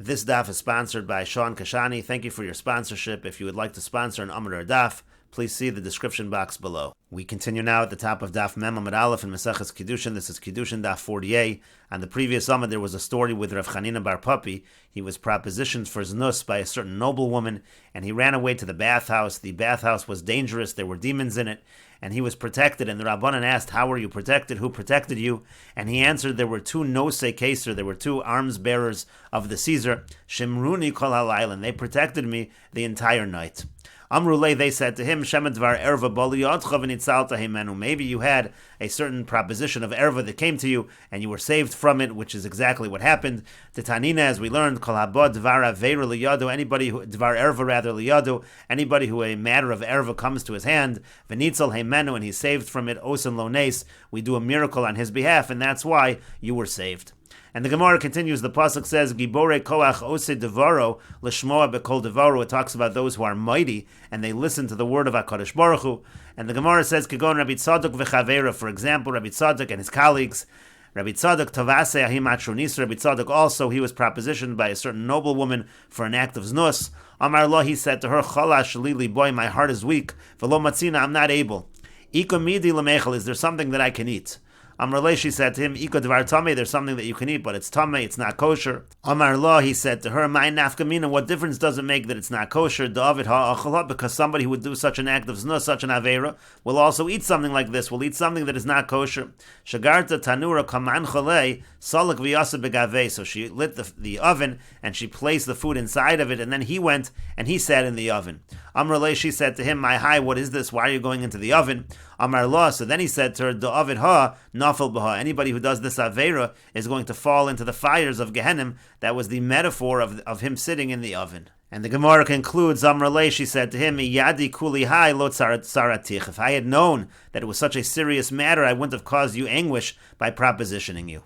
This daf is sponsored by Sean Kashani. Thank you for your sponsorship. If you would like to sponsor an Amr or Daf, please see the description box below. We continue now at the top of Daf Mem Amud Aleph in Meseches Kiddushin. This is Kiddushin Daf 40a. On the previous Amud, there was a story with Rav Chanina Bar Papi. He was propositioned for znus by a certain noblewoman, and he ran away to the bathhouse. The bathhouse was dangerous. There were demons in it, and he was protected. And the Rabbanan asked, how were you protected? Who protected you? And he answered, there were two nosei keser, there were two arms bearers of the Caesar, Shimruni kol halayla, and they protected me the entire night. Amrulay, they said to him, Shemedvar erva boliyotcha v'nitzalta himenu. Maybe you had a certain proposition of erva that came to you, and you were saved from it, which is exactly what happened. The Tanina, as we learned, kol haba dvar avera liyado, anybody who, dvar erva rather liyado, anybody who a matter of erva comes to his hand, v'nitzal himenu, and he's saved from it, osen lones, we do a miracle on his behalf, and that's why you were saved. And the Gemara continues, the Pasuk says, Gibore koach ose devaro, l'shmoa bekol devaro. It talks about those who are mighty, and they listen to the word of HaKadosh Baruch Hu. And the Gemara says, Kegon Rabbi Tzadok v'chavera, for example, Rabbi Tzadok and his colleagues. Rabbi Tzadok tavase ahim atrunis. Rabbi Tzadok also, he was propositioned by a certain noblewoman for an act of znus. Amar lo, he said to her, Chalash lili, boy, my heart is weak. V'lo matzina, I'm not able. Iko midi l'mechel, is there something that I can eat? Amar le, she said to him, Iko dvar tameh, there's something that you can eat, but it's tameh, it's not kosher. Amar lo, he said to her, my nafkamina, what difference does it make that it's not kosher? David ha'achalot, because somebody who would do such an act of znus, such an avera, will also eat something like this, will eat something that is not kosher. Shagarta tanura kaman chalei, salak v'yasa begaveh, so she lit the oven, and she placed the food inside of it, and then he went, and he sat in the oven. Amar le, she said to him, my hi, what is this? Why are you going into the oven? Amar lo, so then he said to her, Da'avid ha, nafel b'ha. Anybody who does this avera is going to fall into the fires of Gehenna. That was the metaphor of him sitting in the oven. And the Gemara concludes, Amar le, she said to him, Yadi kuli hai lo tzaratich. If I had known that it was such a serious matter, I wouldn't have caused you anguish by propositioning you.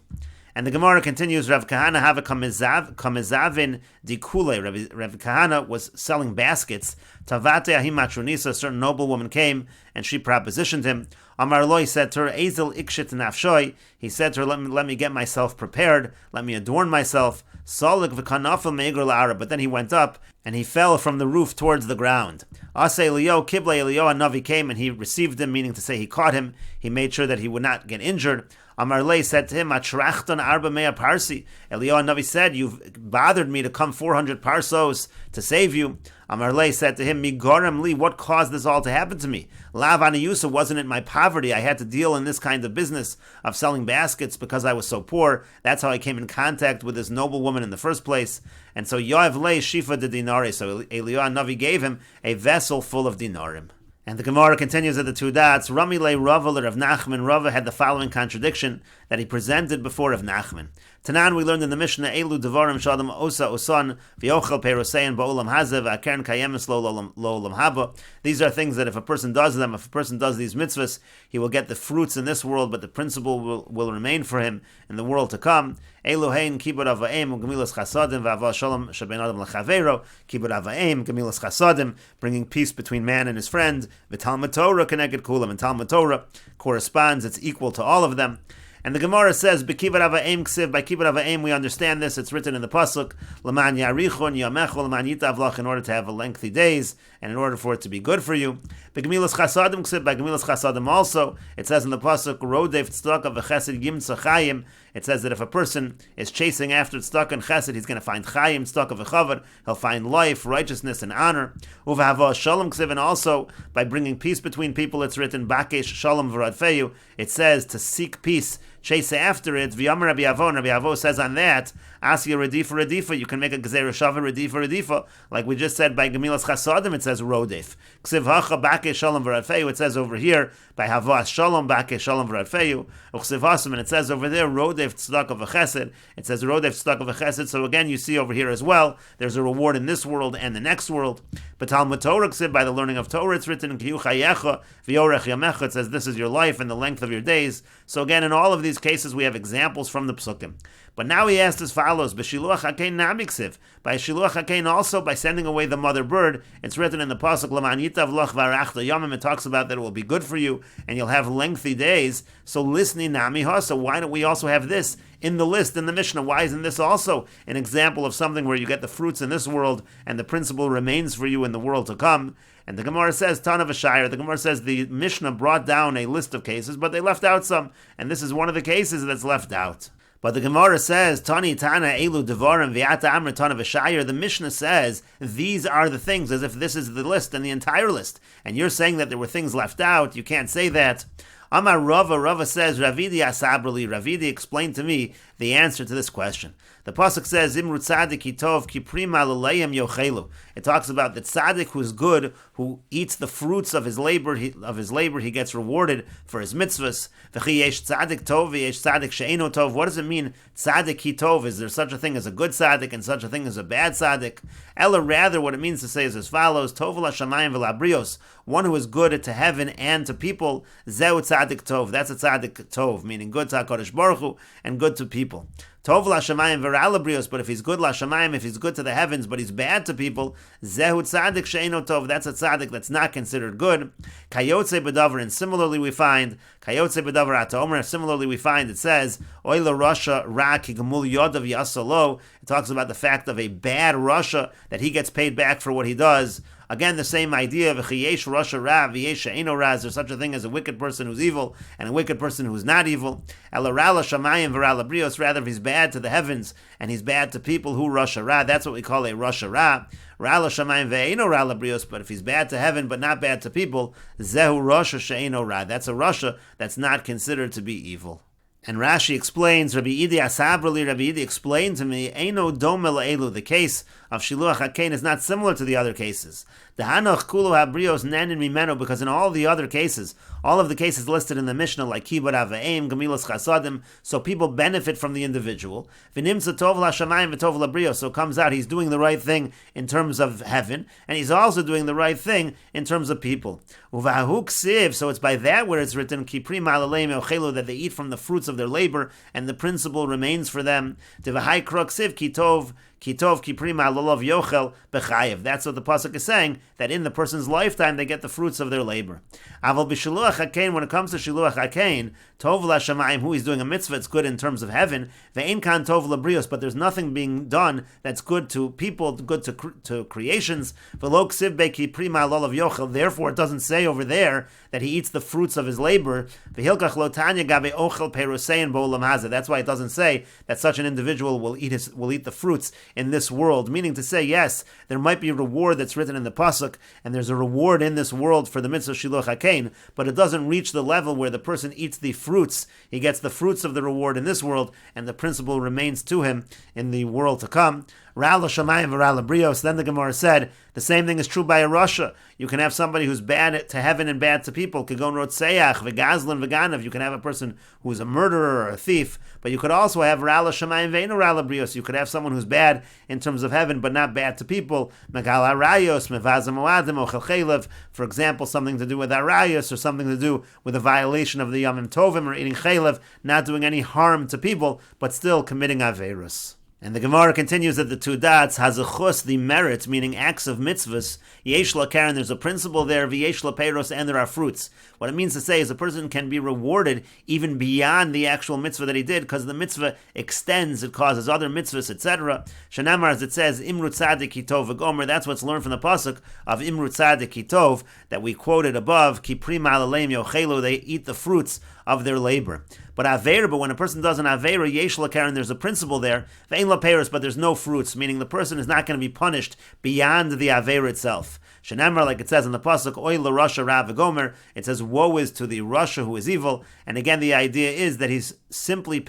And the Gemara continues, Rav Kahana have a kamezavin dikule. Rav Kahana was selling baskets. Tavate ahim matrunisa, a certain noblewoman came, and she propositioned him. Amar lo, he said to her, Ezel ikshit nafshoi. He said to her, let me get myself prepared, let me adorn myself. Solik v'kanafel me'igr la'ara. But then he went up, and he fell from the roof towards the ground. Ase Elio, Kible Elio, a Navi came, and he received him, meaning to say he caught him. He made sure that he would not get injured. Amar le said to him, Atrachton arba mea parsi. Elio Navi said, you've bothered me to come 400 parsos to save you. Amar le said to him, Migorem li, what caused this all to happen to me? Lav aniyusa, wasn't it my poverty? I had to deal in this kind of business of selling baskets because I was so poor. That's how I came in contact with this noble woman in the first place. And so Yoav le shifa de dinari. So Elio Navi gave him a vessel full of dinarim. And the Gemara continues at the two dots. Rami le Rava le Rav Nachman. Rava had the following contradiction that he presented before Rav Nachman. Tanan, we learned in the Mishnah, Elu devarim shadam osa osan v'yochel perosein ba'olam hazev v'akern kayemis lo olam haba. These are things that if a person does them, if a person does these mitzvahs, he will get the fruits in this world, but the principle will remain for him in the world to come. Elohein kibud avaim gemilas chasadim v'ava shalom shabein adam l'chavero kibud avaim gemilas chasadim, bringing peace between man and his friend. V'talmud Torah connected kulam, and Talmud Torah corresponds; it's equal to all of them. And the Gemara says, "B'kibud ava'im ksiv." By kibud ava'im, we understand this. It's written in the pasuk, "L'man yarichon yamechu l'man yitav lach," in order to have a lengthy days and in order for it to be good for you. B'gemilas chasadim ksiv. By gemilas chasadim also, it says in the pasuk, "Rodef tzedakah v'chesed yimtza chayim." It says that if a person is chasing after tzedakah and chesed, he's going to find chayim, tzedakah v'chavad. He'll find life, righteousness, and honor. Uv'hava shalom ksiv, and also by bringing peace between people, it's written, "Bakesh shalom v'radfeyu." It says to seek peace, chase after it. V'yamar Rabbi Avo, Rabbi Avo says on that, Asya redifa redifa, you can make a gzeira shava redifa redifa, like we just said by Gemilas Chasadim, it says rodef. Ksiv hacha bake shalom v'radfeyu, it says over here by Havas shalom bake shalom v'radfeyu. Uksiv hasam, and it says over there rodef tzedakah v'chesed. It says rodef tzedakah v'chesed. So again, you see over here as well, there's a reward in this world and the next world. But Talmud Torah ksiv, by the learning of Torah, it's written Kiyu chayecha v'yorech yamecha. It says this is your life and the length of your days. So again, in all of these cases, we have examples from the psukim. But now he asked as follows: B'shiluach hakein namiksiv. By shiluach hakein, also by sending away the mother bird, it's written in the pasuk L'man yitav loch v'arachta yamim. It talks about that it will be good for you and you'll have lengthy days. So listening nami ha. So why don't we also have this in the list in the Mishnah. Why isn't this also an example of something where you get the fruits in this world and the principle remains for you in the world to come? And the Gemara says, Tana v'shayir. The Gemara says the Mishnah brought down a list of cases, but they left out some, and this is one of the cases that's left out. But the Gemara says, Tani Tana Elu Devarim V'ata Amr Tana v'shayir. The Mishnah says these are the things, as if this is the list and the entire list. And you're saying that there were things left out. You can't say that. Amar Rava says, Ravidi Asabrali. Ravidi explained to me the answer to this question. The pasuk says, Imru Tzadik Hitov Kiprima L'Leim Yochelu. It talks about the tzaddik who's good, who eats the fruits of his labor. He gets rewarded for his mitzvahs. V'chi yesh tzaddik tov v'yesh tzaddik she'eno tov. What does it mean? Tzaddik hitov. Is there such a thing as a good tzaddik and such a thing as a bad tzaddik? Ella, rather, what it means to say is as follows: Tov l'shamayim v'labrios. One who is good to heaven and to people. Zeu tzaddik tov. That's a tzaddik tov, meaning good to HaKadosh Baruch Hu and good to people. Tov l'shamayim v'ra'labrios, but if he's good l'shamayim, if he's good to the heavens, but he's bad to people, zehu tzaddik she'eno tov, that's a tzaddik that's not considered good. Kayotze b'davar, and similarly we find, kayotze b'davar ata omer, similarly we find, it says, oy l'rasha ra ki gemul yodav yasalo. It talks about the fact of a bad rasha, that he gets paid back for what he does. Again, the same idea, v'chiyesh rasha ra v'yesh she'eno ra, is there such a thing as a wicked person who's evil, and a wicked person who's not evil? Ela ra l'shamayim v'ra l'brios, rather if he's bad to the heavens, and he's bad to people, who rasha ra, that's what we call a rasha ra. Ra l'shamayim v'eino ra l'brios, but if he's bad to heaven, but not bad to people, zehu rasha she'eno ra, that's a rasha that's not considered to be evil. And Rashi explains, Rabbi Idi Asabrali, Rabbi Idi explained to me, Eino domel elu, the case of Shiluach HaKein is not similar to the other cases. The Hanoch Kulu HaBrios Nenin Mimeno, because in all the other cases, all of the cases listed in the Mishnah, like Kibbud Avayim, Gemilas Chasadim, so people benefit from the individual. V'nimtza tov l'shamayim v'tov l'brios, so it comes out he's doing the right thing in terms of heaven, and he's also doing the right thing in terms of people. Uvahu ksiv, so it's by that where it's written, Kiprim alaleim yochelu, that they eat from the fruits of their labor, and the principle remains for them. Devahai krok ksiv kitov kiprima lolov yochel bechayev. That's what the pasuk is saying, that in the person's lifetime they get the fruits of their labor. Aval b'shiluach hakein, when it comes to shiluach hakein, tov l'shamayim, who is doing a mitzvah, it's good in terms of heaven. Ve'ein kan tov l'brios, but there's nothing being done that's good to people, good to creations. V'lo ksiv bekiprima lolov yochel. Therefore, it doesn't say over there that he eats the fruits of his labor. V'hilkach lo tanya gabe ochel perusein bo'olam hazeh. That's why it doesn't say that such an individual will eat the fruits in this world, meaning to say, yes, there might be a reward that's written in the pasuk, and there's a reward in this world for the mitzvah shiluach hakein, but it doesn't reach the level where the person eats the fruits. He gets the fruits of the reward in this world, and the principle remains to him in the world to come. Ra l'shamayim v'ra l'brios. Then the Gemara said, the same thing is true by a rasha. You can have somebody who's bad to heaven and bad to people. Kagon rotseach v'gazlan v'ganav. You can have a person who's a murderer or a thief, but you could also have ra l'shamayim v'eino ra l'brios. You could have someone who's bad in terms of heaven, but not bad to people. Megal arayos mevazim oadim ochel chelev. For example, something to do with arayos, or something to do with a violation of the yamim tovim, or eating chelev, not doing any harm to people, but still committing averus. And the Gemara continues that the two dots, hazachus, the merit, meaning acts of mitzvahs, yesh la karen, there's a principle there, v'yesh la peiros, and there are fruits. What it means to say is a person can be rewarded even beyond the actual mitzvah that he did, because the mitzvah extends, it causes other mitzvahs, etc. Shanamar, as it says, imru tzadik hitov v'gomer, that's what's learned from the pasuk of imru tzadik hitov, that we quoted above, ki prima alaleim yochelu, they eat the fruits of their labor. But when a person does an avera, yesh la karen, there's a principle there, ve'ein la peiros, but there's no fruits, meaning the person is not going to be punished beyond the avera itself. Shenamar, like it says in the pasuk, oy la rasha ra v'gomer, it says, woe is to the rasha who is evil, and again the idea is that he's simply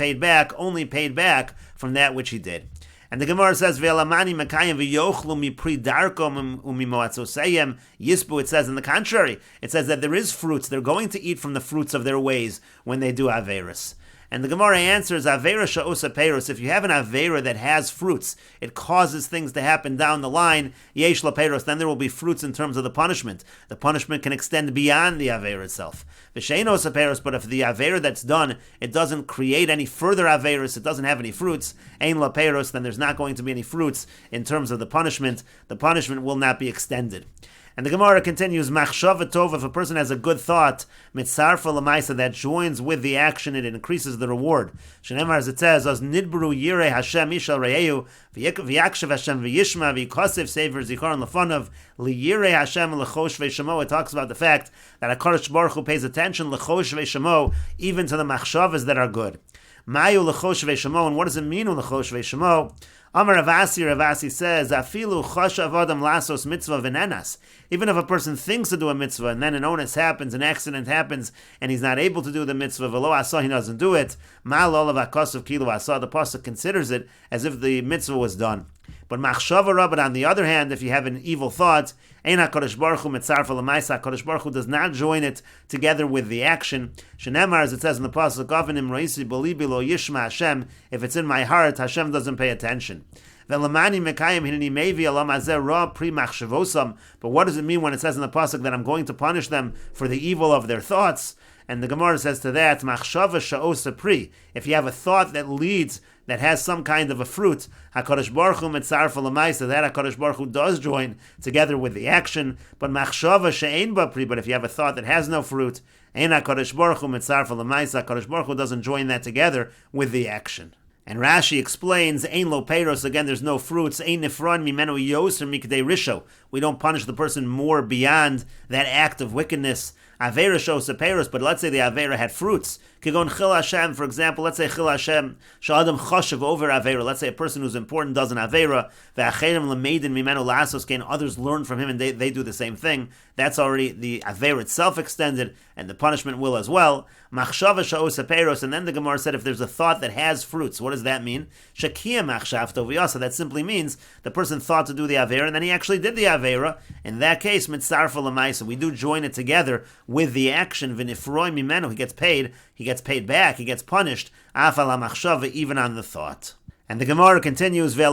only paid back from that which he did. And the Gemara says, "Ve'elamani makayim v'yochlu mipri darkom umimoatzosayim yisbu." It says in the contrary. It says that there is fruits. They're going to eat from the fruits of their ways when they do averis. And the Gemara answers, Avera sha'osa peiros. If you have an Avera that has fruits, it causes things to happen down the line, yesh la peiros, then there will be fruits in terms of the punishment. The punishment can extend beyond the Avera itself. V'she'enos peiros, but if the Avera that's done, it doesn't create any further Averis, it doesn't have any fruits, ein la peiros, then there's not going to be any fruits in terms of the punishment. The punishment will not be extended. And the Gemara continues, Machshava Tov, if a person has a good thought, Mitzarfa Lamaisa, that joins with the action, it increases the reward. Shenemar, as it says, As Nidbru Yirei Hashem Ishal Reyehu, V'yakshav Hashem V'yishma, V'yikosev Sefer Zikaron Lefonav, L'Yirei Hashem L'chosh V'shamo. It talks about the fact that HaKadosh Baruch Hu pays attention, L'chosh V'shamo, even to the Machshavas that are good. Mayu L'chosh V'shamo, and what does it mean, L'chosh V'shamo? Amar Ravasi says, Afilu choshav adam lasos mitzvah v'nenas. Even if a person thinks to do a mitzvah and then an onus happens, an accident happens, and he's not able to do the mitzvah, v'lo asah, he doesn't do it, ma'al olav ha'kosav kilu asah, the pasuk considers it as if the mitzvah was done. But machshava ra, but on the other hand, if you have an evil thought, ein HaKadosh Baruch Hu mitzarfa l'maisa, HaKadosh Baruch Hu does not join it together with the action. Shenemar, as it says in the pasuk, Avanim roisi b'libi lo yishma Hashem, if it's in my heart, Hashem doesn't pay attention. But what does it mean when it says in the pasuk that I'm going to punish them for the evil of their thoughts? And the Gemara says to that, machshava sha'osa pri. If you have a thought that leads, that has some kind of a fruit, HaKadosh Baruch Hu mitzarfa l'maisa, that HaKadosh Baruch Hu does join together with the action. But machshava she'ein ba pri, but if you have a thought that has no fruit, ein HaKadosh Baruch Hu mitzarfa l'maisa, HaKadosh Baruch Hu doesn't join that together with the action. And Rashi explains, Ein lo peiros, again there's no fruits, Ein nifron mimenu yoser mikdei risho. We don't punish the person more beyond that act of wickedness. Avera shows the peiros, but let's say the Avera had fruits. Kigon chil Hashem, for example, let's say chil Hashem, sh'adam choshev over Avera. Let's say a person who's important does an Avera, ve'acherim lemeidin mimenu lasos, can others learn from him and they do the same thing. That's already the Avera itself extended, and the punishment will as well. Machshava sha'os peiros, and then the Gemara said if there's a thought that has fruits, what does that mean? Shakia machshavto v'yasa, that simply means the person thought to do the Avera, and then he actually did the Avera. In that case, mitzarfa l'maisa, we do join it together with the action, v'nifroi mimenu, he gets paid back, he gets punished, afal ha'machshava, even on the thought. And the Gemara continues, but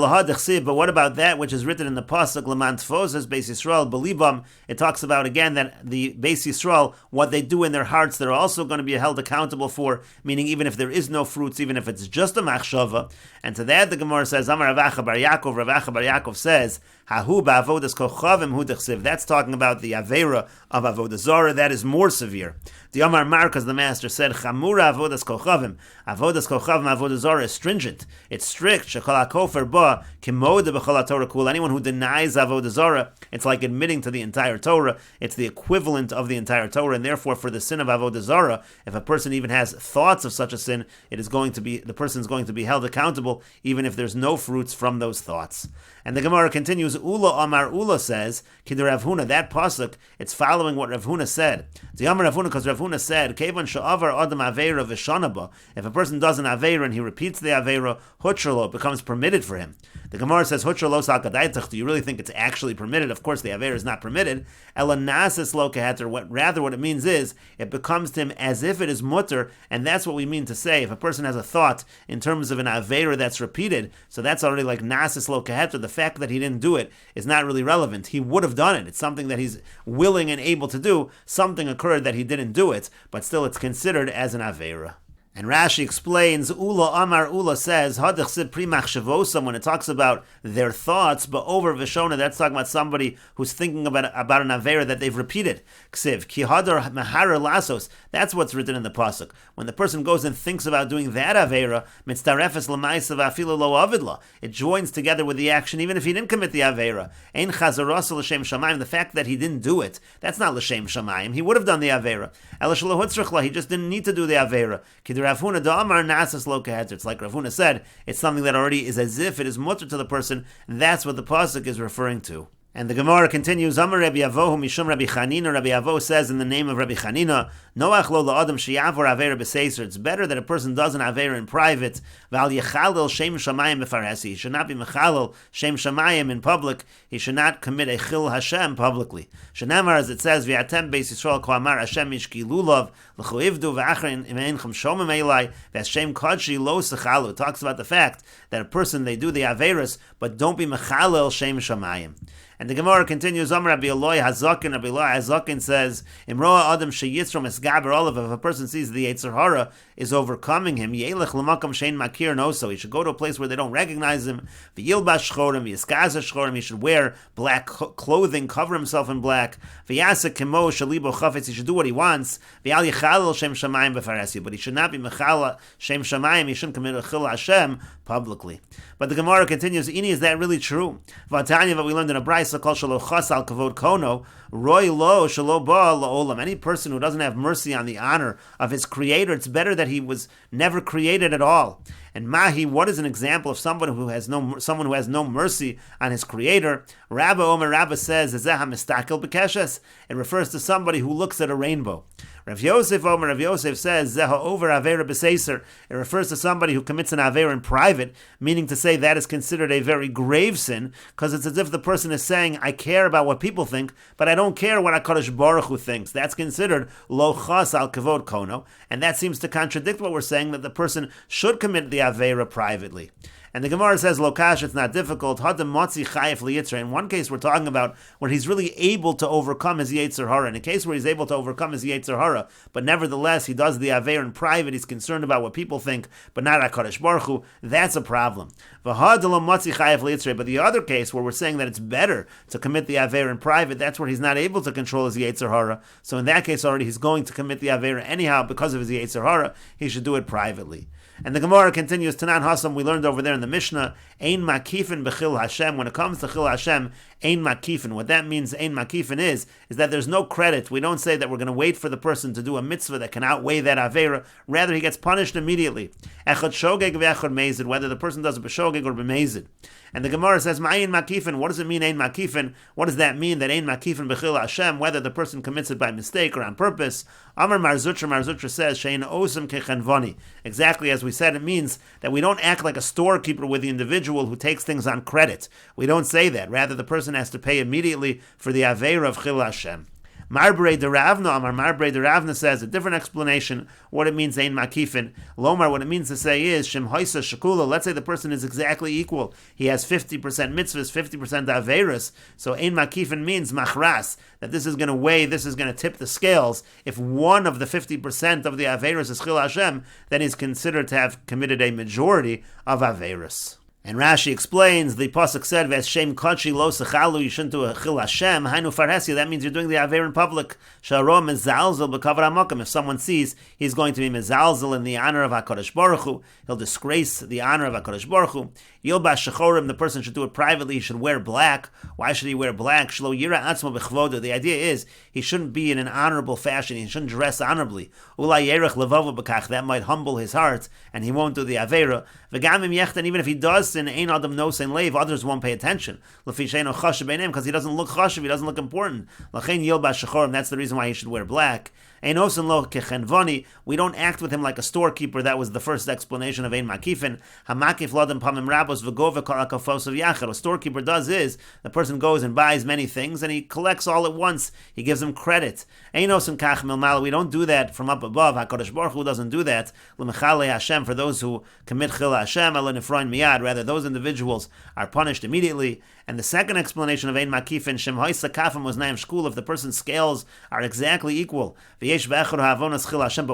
what about that which is written in the pasuk, L'man tfozes Beis Yisrael belibam? It talks about again that the Beis Yisrael, what they do in their hearts, they're also going to be held accountable for, meaning even if there is no fruits, even if it's just a machshava. And to that the Gemara says, Amar Rav Acha bar Yaakov says, Hahu ba'avodas kochavim hu dechsiv. That's talking about the Avera of Avodah Zarah, that is more severe. The Amar Marcus, the master, said, Chamura avodas kochavim. Avodas kochavim, Avodah Zarah is stringent. It's strict. Shekol hakofer ba kimoda b'chol haTorah kul. Anyone who denies Avodah Zarah, it's like admitting to the entire Torah. It's the equivalent of the entire Torah, and therefore for the sin of Avodah Zarah, if a person even has thoughts of such a sin, the person is going to be held accountable, even if there's no fruits from those thoughts. And the Gemara continues, Ula Amar Ula says, Kid Rav Huna, that pasuk, it's following what Rav Huna said. The Amar Rav Huna, because Rav Huna said, Kevan Sha'avar Adam Aveira V'Shanaba. If a person does an Aveira and he repeats the Aveira, Hutralo, it becomes permitted for him. The Gemara says, Hutralo Sakadaitach, do you really think it's actually permitted? Of course, the Aveira is not permitted. Elanasis Lo Keheter, rather what it means is, it becomes to him as if it is mutter, and that's what we mean to say. If a person has a thought in terms of an Aveira that's repeated, so that's already like Nasis Lo Keheter, the fact that he didn't do it is not really relevant. He would have done it. It's something that he's willing and able to do. Something occurred that he didn't do it, but still it's considered as an Aveira. And Rashi explains, Ula Amar Ula says, Hadachsid pri machshavosam, when it talks about their thoughts, but over Vishona, that's talking about somebody who's thinking about an Avera that they've repeated. Ksiv, ki hadar mahara lasos, that's what's written in the pasuk. When the person goes and thinks about doing that Avera, mitztarefes l'maisa v'afilu lo avidla, it joins together with the action, even if he didn't commit the Avera. Ein chazarosa l'shem shamayim, the fact that he didn't do it, that's not l'shem shamayim, he would have done the Avera. Ela shelo hutzrachla, he just didn't need to do the Avera. Rav Huna da'amar nasas lo keheter. It's like Rav Huna said, it's something that already is as if it is mutter to the person, and that's what the pasuk is referring to. And the Gemara continues, Amar Rabbi Avohu mishum Rabbi Chanina. Rabbi Avoh says in the name of Rabbi Chanina, Noach lo la'adam sheyavor avera b'seiser. It's better that a person does an avera in private. V'al yechalel shem shamayim b'faresi. He should not be mechalel shem shamayim in public. He should not commit a chil Hashem publicly. Shenamar, as it says, v'yatem beis Yisrael ko amar Hashem mishki lulav l'chu ivdu v'achrin imeincham shomim elai v'Hashem kodshi lo sechalu. It talks about the fact that a person, they do the averas, but don't be mechalel shem shamayim. And the Gemara continues, Amar Rabbi Eloi Hazakin, Rabbi Eloi Hazakin says, Imroa Adam Sheyitzrom Esgaber Olav, if a person sees the Yetzer Hara is overcoming him, Yelech L'makam Shein Makir Noso, he should go to a place where they don't recognize him, V'yilbash Shchorim, V'yiskaza Shchorim, he should wear black clothing, cover himself in black, V'yasek Kemo Shalibo Chafetz, he should do what he wants, V'yal Yichalel Shem Shamayim B'faresi, but he should not be Mechala Shem Shamayim, he shouldn't commit a Chil Hashem publicly. But the Gemara continues, Ini, is that really true? V'atanya, what we learned in a Brisa, Kol Shalo Chas Al Kavod Kono, Roy Lo Shalo Ba La'olam. Any person who doesn't have mercy on the honor of his Creator, it's better that he was never created at all. And Mahi, what is an example of someone who has no mercy on his Creator? Rabba Omer Rabba says, Zeha Mistakel B'Keshes. It refers to somebody who looks at a rainbow. Rav Yosef Omer, Rav Yosef says, Zeha over Avera B'Seiser. It refers to somebody who commits an Avera in private, meaning to say that is considered a very grave sin, because it's as if the person is saying, I care about what people think, but I don't care what HaKadosh Baruch Hu thinks. That's considered Lo Chas Al Kavod Kono, and that seems to contradict what we're saying, that the person should commit the Avera privately. And the Gemara says, Lokash, it's not difficult. Hadam Motzi Chayef Liyitzra. In one case, we're talking about where he's really able to overcome his Yetzer Hara. In a case where he's able to overcome his Yetzer Hara, but nevertheless, he does the Aveir in private, he's concerned about what people think, but not HaKadosh Baruch Hu, that's a problem. V'hadalam Motzi Chayef Liyitzra. But the other case where we're saying that it's better to commit the Aveir in private, that's where he's not able to control his Yetzer Hara. So in that case already, he's going to commit the Aveir anyhow because of his Yetzer Hara. He should do it privately. And the Gemara continues, Tanan Hasam, we learned over there in the Mishnah, Ein Makifin B'chil Hashem. When it comes to Chil Hashem, Ein Makifin. What that means, Ein Makifin, is that there's no credit. We don't say that we're going to wait for the person to do a mitzvah that can outweigh that Aveira. Rather, he gets punished immediately. Echad Shogeg v'echad Mezid, whether the person does it b'Shogeg or b'Mezid. And the Gemara says, Ma'ayin Makifin. What does it mean, Ein Makifin? What does that mean, that Ein Makifin B'chil Hashem, whether the person commits it by mistake or on purpose? Amar Marzutra says, Shein Osam Kechenvoni. Exactly as we said, it means that we don't act like a storekeeper with the individual who takes things on credit. We don't say that. Rather, the person has to pay immediately for the Aveira of Chil Hashem. Marbrei de Ravna, Amar Marbrei de Ravna says a different explanation what it means, Ein Makifin. Lomar, what it means to say is, Shem Hoisa Shakula, let's say the person is exactly equal. He has 50% mitzvahs, 50% Averis. So Ein Makifin means Machras, that this is going to weigh, this is going to tip the scales. If one of the 50% of the Averis is Chil Hashem, then he's considered to have committed a majority of Averis. And Rashi explains, the pasuk said, "Ves shem kachi lo sechalu," you shouldn't do a chil Hashem. Hainu farhesia. That means you're doing the aver in public. Sharo mezalzel b'kavod hamakam. If someone sees, he's going to be mezalzel in the honor of Hakadosh Baruch Hu. He'll disgrace the honor of Hakadosh Baruch Hu. Yilbash shechorim. The person should do it privately. He should wear black. Why should he wear black? Shlo yira atzmo b'chvodo. The idea is he shouldn't be in an honorable fashion. He shouldn't dress honorably. Ulay yerech levavo b'kach. That might humble his heart, and he won't do the avera. V'gamim yechten. Even if he does sin, ein adam no sein leiv, others won't pay attention. L'fi sheino chashav beinim, because he doesn't look chashav, he doesn't look important. L'chein yilbash shechorim. That's the reason why he should wear black. Ein osen lo kechenvoni. We don't act with him like a storekeeper. That was the first explanation of ein makifin. Hamakif lodem pamim rabos v'gova kol akafos of yachad. What a storekeeper does is the person goes and buys many things and he collects all at once. He gives them credit. Ein osen kach milmal. We don't do that from up above. HaKadosh Baruch Hu doesn't do that. L'mechale Hashem, for those who commit chil Hashem, alo nefroin miyad. Rather, those individuals are punished immediately. And the second explanation of ein makifin, shem hoisa kafim was naim shkul, if the person's scales are exactly equal. But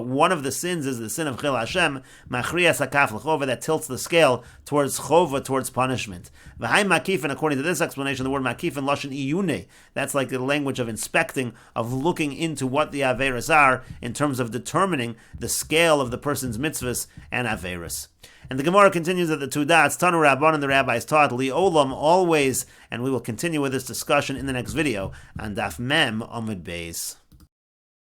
one of the sins is the sin of chil Hashem, machriyas hakaf l'chova, that tilts the scale towards chova, towards punishment. V'hai makifin, according to this explanation, the word makifin lashon iyune, that's like the language of inspecting, of looking into what the averas are in terms of determining the scale of the person's mitzvahs and averas. And the Gemara continues at the two dots, Tanu Rabban, and the rabbis taught, Li Olam, always, and we will continue with this discussion in the next video on Daf Mem Amud Beis.